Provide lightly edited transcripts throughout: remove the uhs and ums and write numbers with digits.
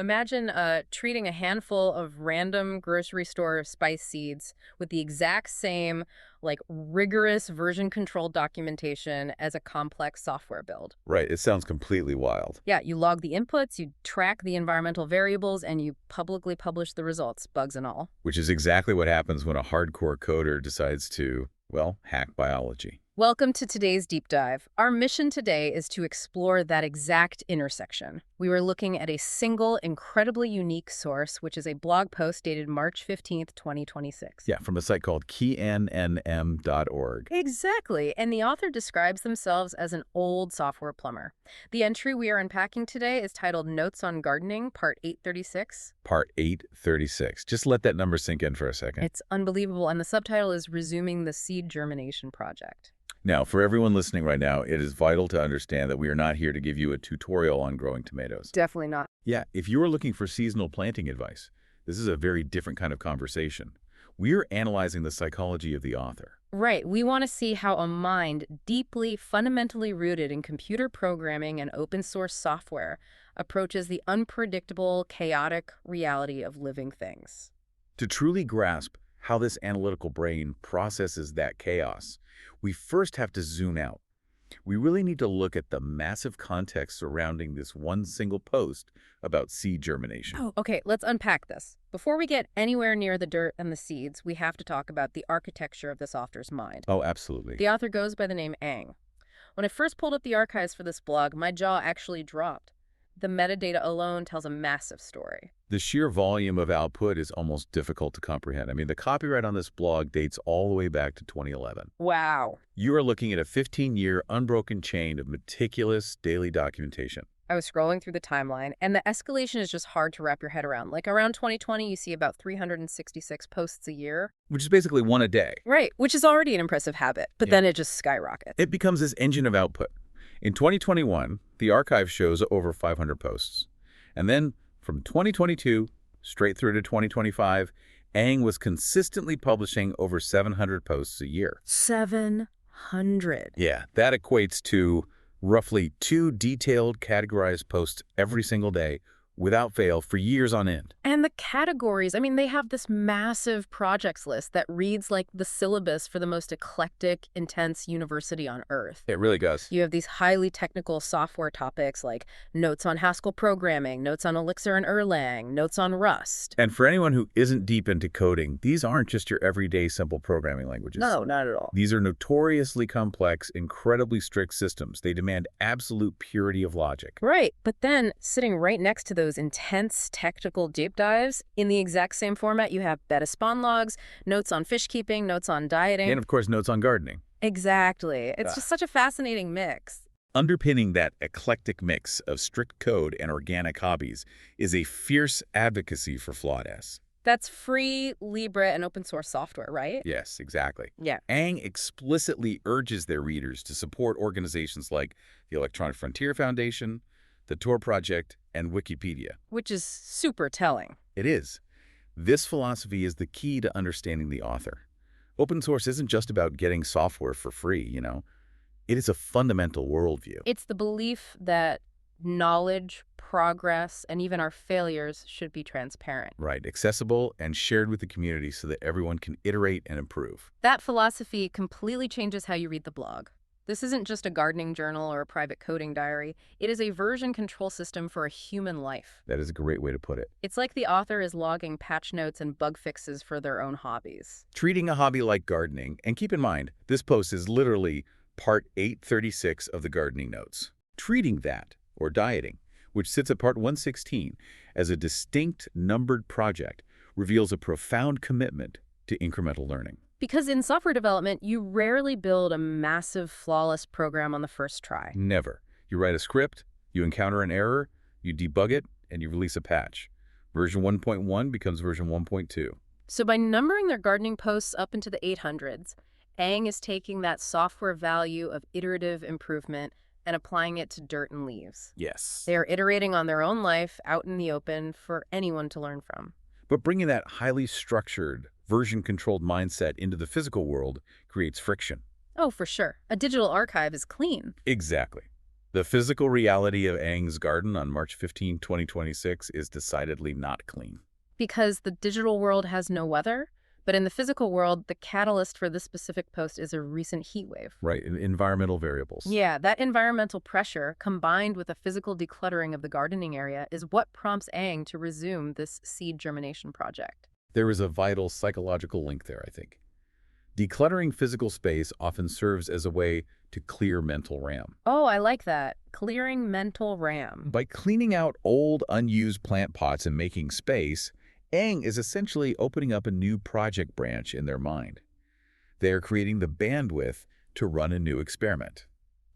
Imagine treating a handful of random grocery store spice seeds with the exact same, like, rigorous version control documentation as a complex software build. Right, it sounds completely wild. Yeah, you log the inputs, you track the environmental variables, and you publicly publish the results, bugs and all. Which is exactly what happens when a hardcore coder decides to, well, hack biology. Welcome to today's deep dive. Our mission today is to explore that exact intersection. We were looking at a single, incredibly unique source, which is a blog post dated March 15th, 2026. Yeah, from a site called keynmm.org. Exactly, and the author describes themselves as an old software plumber. The entry we are unpacking today is titled Notes on Gardening, Part 836. Part 836. Just let that number sink in for a second. It's unbelievable, and the subtitle is Resuming the Seed Germination Project. Now, for everyone listening right now, it is vital to understand that we are not here to give you a tutorial on growing tomatoes. Definitely not. Yeah, if you are looking for seasonal planting advice, this is a very different kind of conversation. We're analyzing the psychology of the author. Right. We want to see how a mind deeply, fundamentally rooted in computer programming and open source software approaches the unpredictable, chaotic reality of living things. To truly grasp how this analytical brain processes that chaos, we first have to zoom out. We really need to look at the massive context surrounding this one single post about seed germination. Oh, okay. Let's unpack this. Before we get anywhere near the dirt and the seeds, we have to talk about the architecture of this author's mind. Oh, absolutely. The author goes by the name Ang. When I first pulled up the archives for this blog, my jaw actually dropped. The metadata alone tells a massive story. The sheer volume of output is almost difficult to comprehend. I mean, the copyright on this blog dates all the way back to 2011. Wow. You are looking at a 15-year unbroken chain of meticulous daily documentation. I was scrolling through the timeline, and the escalation is just hard to wrap your head around. Like around 2020, you see about 366 posts a year. Which is basically one a day. Right, which is already an impressive habit, but then it just skyrockets. It becomes this engine of output. In 2021, the archive shows over 500 posts. And then from 2022 straight through to 2025, Ang was consistently publishing over 700 posts a year. 700. Yeah, that equates to roughly 2 detailed categorized posts every single day without fail for years on end. And the categories, I mean, they have this massive projects list that reads like the syllabus for the most eclectic, intense university on Earth. It really does. You have these highly technical software topics like notes on Haskell programming, notes on Elixir and Erlang, notes on Rust. And for anyone who isn't deep into coding, these aren't just your everyday simple programming languages. No, not at all. These are notoriously complex, incredibly strict systems. They demand absolute purity of logic. Right, but then sitting right next to those intense technical deep dives, in the exact same format, you have betta spawn logs, notes on fish keeping, notes on dieting. And of course, notes on gardening. Exactly. It's just such a fascinating mix. Underpinning that eclectic mix of strict code and organic hobbies is a fierce advocacy for flawed S. That's free, Libre, and open source software, right? Yes, exactly. Yeah. Ang explicitly urges their readers to support organizations like the Electronic Frontier Foundation, the Tor Project, and Wikipedia. Which is super telling. It is. This philosophy is the key to understanding the author. Open source isn't just about getting software for free, you know. It is a fundamental worldview. It's the belief that knowledge, progress, and even our failures should be transparent. Right, accessible and shared with the community so that everyone can iterate and improve. That philosophy completely changes how you read the blog. This isn't just a gardening journal or a private coding diary. It is a version control system for a human life. That is a great way to put it. It's like the author is logging patch notes and bug fixes for their own hobbies. Treating a hobby like gardening, and keep in mind, this post is literally part 836 of the gardening notes. Treating that, or dieting, which sits at part 116, as a distinct numbered project, reveals a profound commitment to incremental learning. Because in software development, you rarely build a massive, flawless program on the first try. Never. You write a script, you encounter an error, you debug it, and you release a patch. Version 1.1 becomes version 1.2. So by numbering their gardening posts up into the 800s, Ang is taking that software value of iterative improvement and applying it to dirt and leaves. Yes. They are iterating on their own life out in the open for anyone to learn from. But bringing that highly structured, version-controlled mindset into the physical world creates friction. Oh, for sure. A digital archive is clean. Exactly. The physical reality of Ang's garden on March 15, 2026 is decidedly not clean. Because the digital world has no weather, but in the physical world, the catalyst for this specific post is a recent heat wave. Right, environmental variables. Yeah, that environmental pressure, combined with a physical decluttering of the gardening area, is what prompts Ang to resume this seed germination project. There is a vital psychological link there, I think. Decluttering physical space often serves as a way to clear mental RAM. Oh, I like that. Clearing mental RAM. By cleaning out old, unused plant pots and making space, Ang is essentially opening up a new project branch in their mind. They are creating the bandwidth to run a new experiment.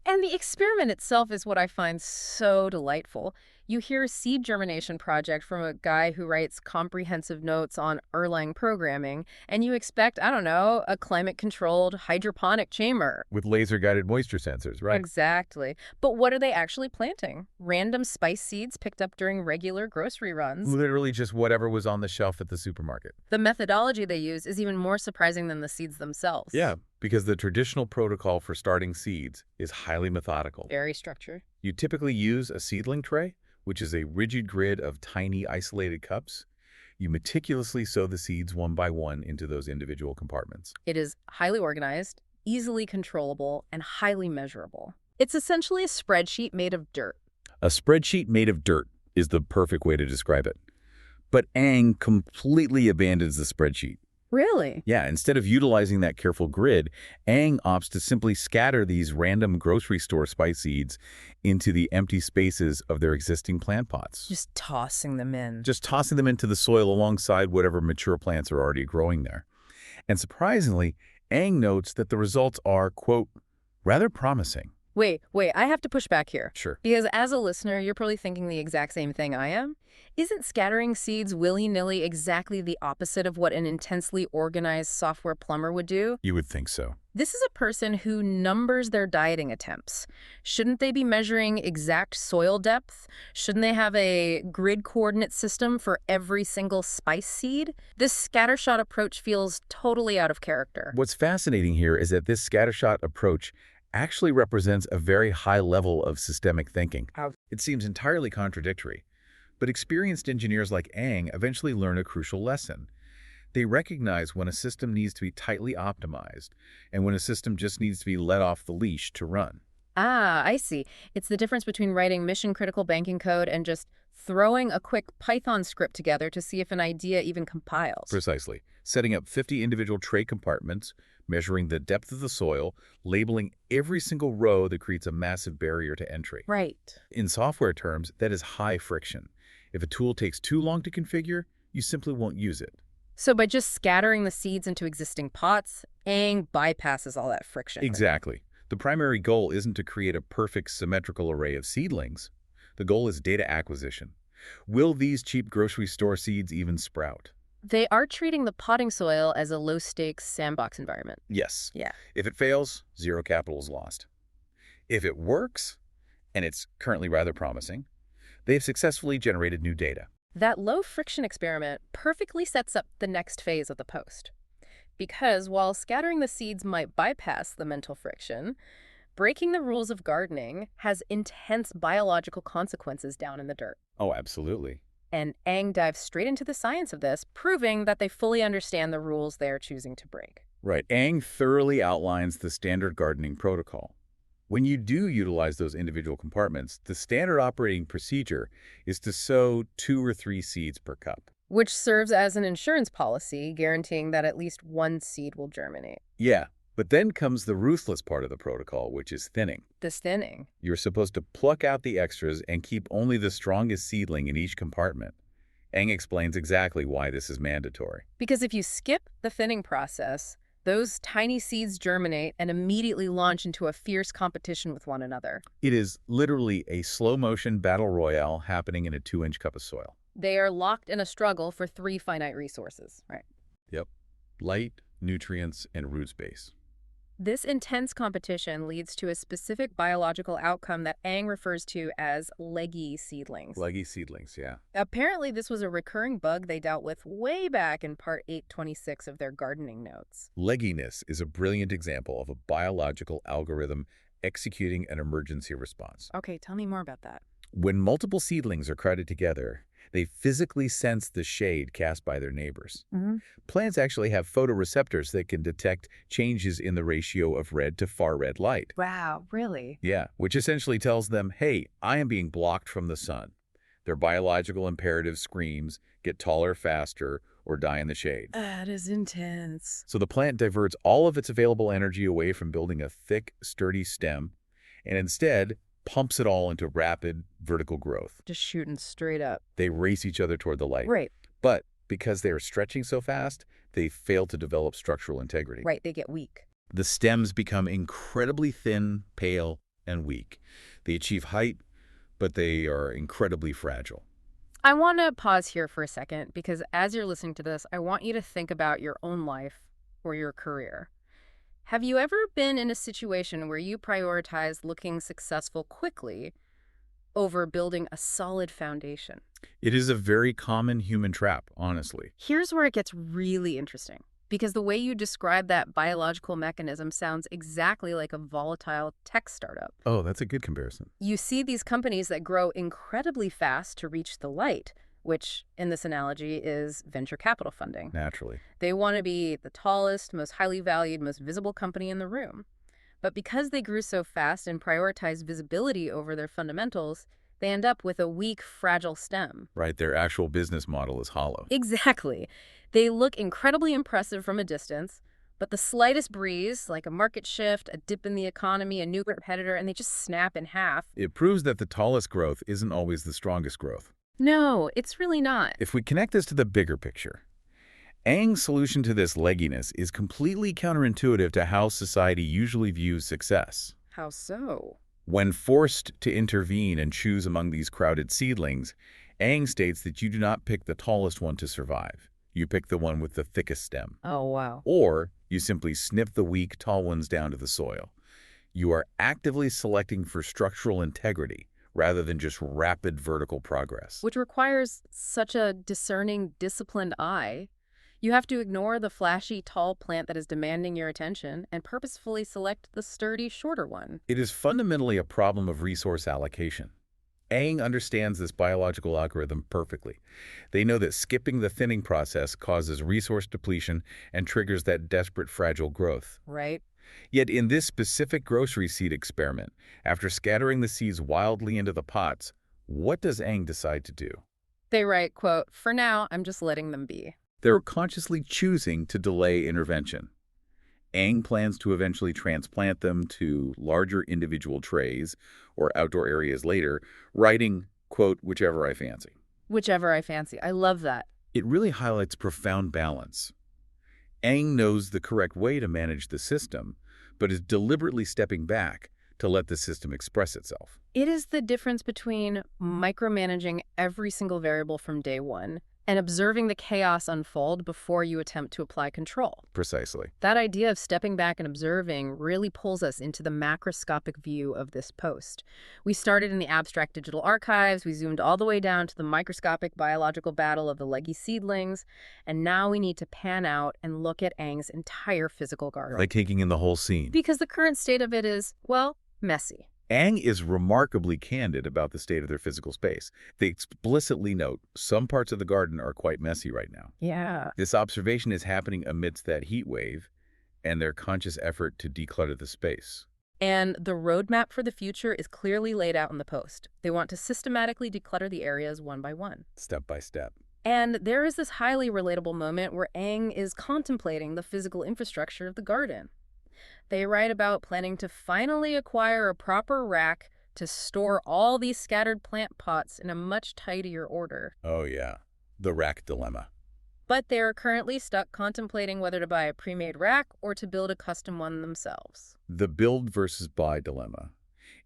And the experiment itself is what I find so delightful. You hear seed germination project from a guy who writes comprehensive notes on Erlang programming, and you expect, I don't know, a climate-controlled hydroponic chamber. With laser-guided moisture sensors, right? Exactly. But what are they actually planting? Random spice seeds picked up during regular grocery runs. Literally just whatever was on the shelf at the supermarket. The methodology they use is even more surprising than the seeds themselves. Yeah, because the traditional protocol for starting seeds is highly methodical. Very structured. You typically use a seedling tray, which is a rigid grid of tiny isolated cups. You meticulously sow the seeds one by one into those individual compartments. It is highly organized, easily controllable, and highly measurable. It's essentially a spreadsheet made of dirt. A spreadsheet made of dirt is the perfect way to describe it. But Ang completely abandons the spreadsheet. Really? Yeah, instead of utilizing that careful grid, Ang opts to simply scatter these random grocery store spice seeds into the empty spaces of their existing plant pots. Just tossing them in. Just tossing them into the soil alongside whatever mature plants are already growing there. And surprisingly, Ang notes that the results are, quote, rather promising. Wait, I have to push back here. Sure. Because as a listener, you're probably thinking the exact same thing I am. Isn't scattering seeds willy-nilly exactly the opposite of what an intensely organized software plumber would do? You would think so. This is a person who numbers their dieting attempts. Shouldn't they be measuring exact soil depth? Shouldn't they have a grid coordinate system for every single spice seed? This scattershot approach feels totally out of character. What's fascinating here is that this scattershot approach actually represents a very high level of systemic thinking. It seems entirely contradictory. But experienced engineers like Ang eventually learn a crucial lesson. They recognize when a system needs to be tightly optimized and when a system just needs to be let off the leash to run. Ah, I see. It's the difference between writing mission-critical banking code and just throwing a quick Python script together to see if an idea even compiles. Precisely. Setting up 50 individual tray compartments, measuring the depth of the soil, labeling every single row that creates a massive barrier to entry. Right. In software terms, that is high friction. If a tool takes too long to configure, you simply won't use it. So by just scattering the seeds into existing pots, Ang bypasses all that friction. Exactly. The primary goal isn't to create a perfect symmetrical array of seedlings. The goal is data acquisition. Will these cheap grocery store seeds even sprout? They are treating the potting soil as a low-stakes sandbox environment. Yes. Yeah. If it fails, zero capital is lost. If it works, and it's currently rather promising, they've successfully generated new data. That low-friction experiment perfectly sets up the next phase of the post. Because while scattering the seeds might bypass the mental friction, breaking the rules of gardening has intense biological consequences down in the dirt. Oh, absolutely. And Ang dives straight into the science of this, proving that they fully understand the rules they are choosing to break. Right. Ang thoroughly outlines the standard gardening protocol. When you do utilize those individual compartments, the standard operating procedure is to sow 2 or 3 seeds per cup. Which serves as an insurance policy, guaranteeing that at least one seed will germinate. Yeah, but then comes the ruthless part of the protocol, which is thinning. This thinning. You're supposed to pluck out the extras and keep only the strongest seedling in each compartment. Ang explains exactly why this is mandatory. Because if you skip the thinning process, those tiny seeds germinate and immediately launch into a fierce competition with one another. It is literally a slow-motion battle royale happening in a 2-inch cup of soil. They are locked in a struggle for 3 finite resources. Right. Yep. Light, nutrients, and root space. This intense competition leads to a specific biological outcome that Ang refers to as leggy seedlings. Leggy seedlings, yeah. Apparently, this was a recurring bug they dealt with way back in Part 826 of their gardening notes. Legginess is a brilliant example of a biological algorithm executing an emergency response. Okay, tell me more about that. When multiple seedlings are crowded together, they physically sense the shade cast by their neighbors. Hmm. Plants actually have photoreceptors that can detect changes in the ratio of red to far red light. Wow, really? Yeah, which essentially tells them, hey, I am being blocked from the sun. Their biological imperative screams, get taller faster, or die in the shade. That is intense. So the plant diverts all of its available energy away from building a thick, sturdy stem, and instead pumps it all into rapid vertical growth. Just shooting straight up. They race each other toward the light. Right, But because they are stretching so fast, they fail to develop structural integrity. right, they get weak. The stems become incredibly thin, pale, and weak. They achieve height, but they are incredibly fragile. I want to pause here for a second because as you're listening to this, I want you to think about your own life or your career. Have you ever been in a situation where you prioritize looking successful quickly over building a solid foundation? It is a very common human trap, honestly. Here's where it gets really interesting, because the way you describe that biological mechanism sounds exactly like a volatile tech startup. Oh, that's a good comparison. You see these companies that grow incredibly fast to reach the light, which in this analogy is venture capital funding. Naturally. They want to be the tallest, most highly valued, most visible company in the room. But because they grew so fast and prioritized visibility over their fundamentals, they end up with a weak, fragile stem. Right, their actual business model is hollow. Exactly. They look incredibly impressive from a distance, but the slightest breeze, like a market shift, a dip in the economy, a new competitor, and they just snap in half. It proves that the tallest growth isn't always the strongest growth. No, it's really not. If we connect this to the bigger picture, Aang's solution to this legginess is completely counterintuitive to how society usually views success. How so? When forced to intervene and choose among these crowded seedlings, Aang states that you do not pick the tallest one to survive. You pick the one with the thickest stem. Oh, wow. Or you simply snip the weak, tall ones down to the soil. You are actively selecting for structural integrity rather than just rapid vertical progress. Which requires such a discerning, disciplined eye. You have to ignore the flashy, tall plant that is demanding your attention and purposefully select the sturdy, shorter one. It is fundamentally a problem of resource allocation. Aang understands this biological algorithm perfectly. They know that skipping the thinning process causes resource depletion and triggers that desperate fragile growth. Right? Yet in this specific grocery seed experiment, after scattering the seeds wildly into the pots, what does Aang decide to do? They write, quote, "For now, I'm just letting them be." They're consciously choosing to delay intervention. Aang plans to eventually transplant them to larger individual trays or outdoor areas later, writing, quote, whichever I fancy. Whichever I fancy. I love that. It really highlights profound balance. Aang knows the correct way to manage the system, but is deliberately stepping back to let the system express itself. It is the difference between micromanaging every single variable from day one and observing the chaos unfold before you attempt to apply control. Precisely. That idea of stepping back and observing really pulls us into the macroscopic view of this post. We started in the abstract digital archives, we zoomed all the way down to the microscopic biological battle of the leggy seedlings, and now we need to pan out and look at Aang's entire physical garden. Like taking in the whole scene. Because the current state of it is, well, messy. Aang is remarkably candid about the state of their physical space. They explicitly note some parts of the garden are quite messy right now. Yeah. This observation is happening amidst that heat wave and their conscious effort to declutter the space. And the roadmap for the future is clearly laid out in the post. They want to systematically declutter the areas one by one. Step by step. And there is this highly relatable moment where Aang is contemplating the physical infrastructure of the garden. They write about planning to finally acquire a proper rack to store all these scattered plant pots in a much tidier order. Oh yeah, the rack dilemma. But they're currently stuck contemplating whether to buy a pre-made rack or to build a custom one themselves. The build versus buy dilemma.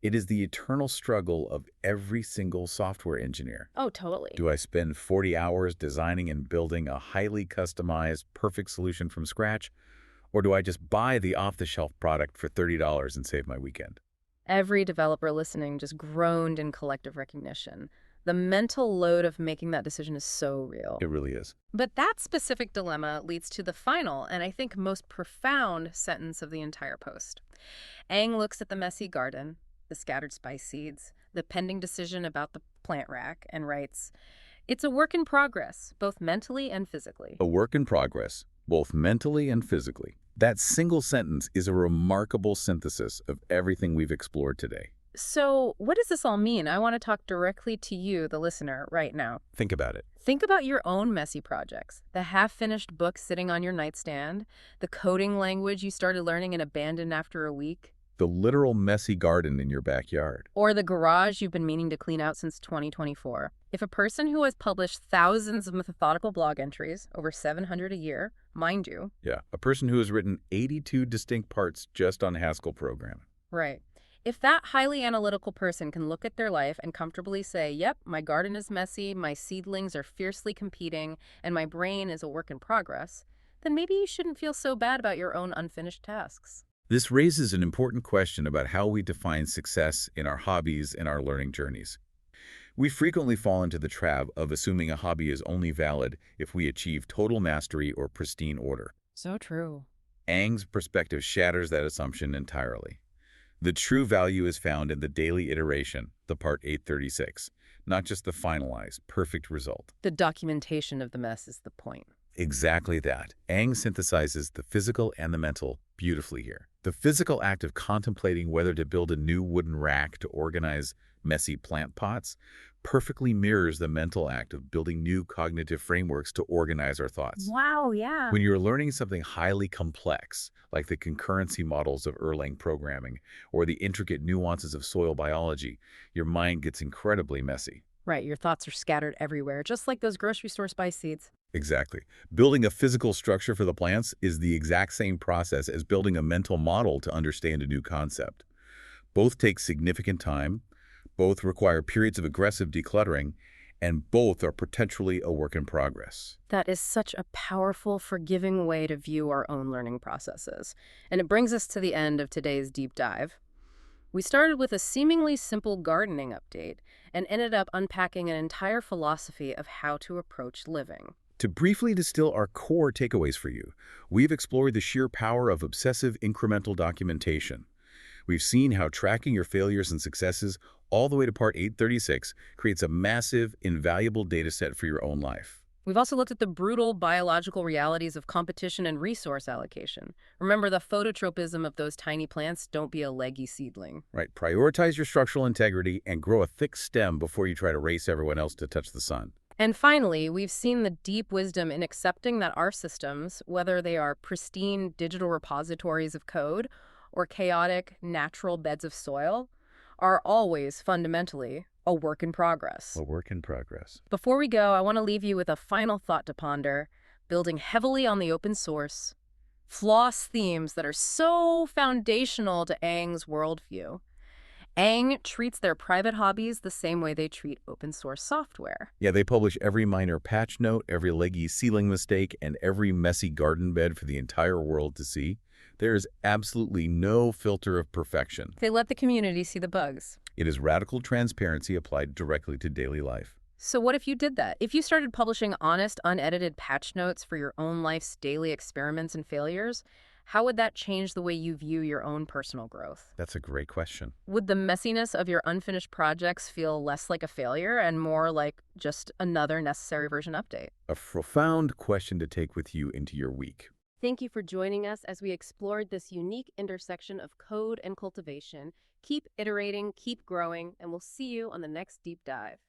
It is the eternal struggle of every single software engineer. Oh, totally. Do I spend 40 hours designing and building a highly customized, perfect solution from scratch? Or do I just buy the off-the-shelf product for $30 and save my weekend? Every developer listening just groaned in collective recognition. The mental load of making that decision is so real. It really is. But that specific dilemma leads to the final, and I think most profound sentence of the entire post. Aang looks at the messy garden, the scattered spice seeds, the pending decision about the plant rack, and writes, "It's a work in progress, both mentally and physically." A work in progress, both mentally and physically. That single sentence is a remarkable synthesis of everything we've explored today. So, what does this all mean? I want to talk directly to you, the listener, right now. Think about it. Think about your own messy projects, the half-finished book sitting on your nightstand, the coding language you started learning and abandoned after a week, The literal messy garden in your backyard. or the garage you've been meaning to clean out since 2024. If a person who has published thousands of methodical blog entries, over 700 a year, mind you, Yeah, a person who has written 82 distinct parts just on Haskell programming. right. If that highly analytical person can look at their life and comfortably say, yep, my garden is messy, my seedlings are fiercely competing, and my brain is a work in progress, then maybe you shouldn't feel so bad about your own unfinished tasks. This raises an important question about how we define success in our hobbies and our learning journeys. We frequently fall into the trap of assuming a hobby is only valid if we achieve total mastery or pristine order. So true. Aang's perspective shatters that assumption entirely. The true value is found in the daily iteration, the part 836, not just the finalized, perfect result. The documentation of the mess is the point. Exactly that. Aang synthesizes the physical and the mental beautifully here. The physical act of contemplating whether to build a new wooden rack to organize messy plant pots perfectly mirrors the mental act of building new cognitive frameworks to organize our thoughts. Wow, yeah. When you're learning something highly complex, like the concurrency models of Erlang programming or the intricate nuances of soil biology, your mind gets incredibly messy. Right, your thoughts are scattered everywhere, just like those grocery store spice seeds. Exactly. Building a physical structure for the plants is the exact same process as building a mental model to understand a new concept. Both take significant time, both require periods of aggressive decluttering, and both are potentially a work in progress. That is such a powerful, forgiving way to view our own learning processes. And it brings us to the end of today's deep dive. We started with a seemingly simple gardening update and ended up unpacking an entire philosophy of how to approach living. To briefly distill our core takeaways for you, we've explored the sheer power of obsessive incremental documentation. We've seen how tracking your failures and successes all the way to part 836 creates a massive, invaluable data set for your own life. We've also looked at the brutal biological realities of competition and resource allocation. Remember the phototropism of those tiny plants? Don't be a leggy seedling. Right, prioritize your structural integrity and grow a thick stem before you try to race everyone else to touch the sun. And finally, we've seen the deep wisdom in accepting that our systems, whether they are pristine digital repositories of code or chaotic natural beds of soil, are always fundamentally a work in progress. A work in progress. Before we go, I want to leave you with a final thought to ponder, building heavily on the open source, floss themes that are so foundational to Aang's worldview. Aang treats their private hobbies the same way they treat open source software. Yeah, they publish every minor patch note, every leggy sealing mistake, and every messy garden bed for the entire world to see. There is absolutely no filter of perfection. They let the community see the bugs. It is radical transparency applied directly to daily life. So what if you did that? If you started publishing honest, unedited patch notes for your own life's daily experiments and failures, how would that change the way you view your own personal growth? That's a great question. Would the messiness of your unfinished projects feel less like a failure and more like just another necessary version update? A profound question to take with you into your week. Thank you for joining us as we explored this unique intersection of code and cultivation. Keep iterating, keep growing, and we'll see you on the next deep dive.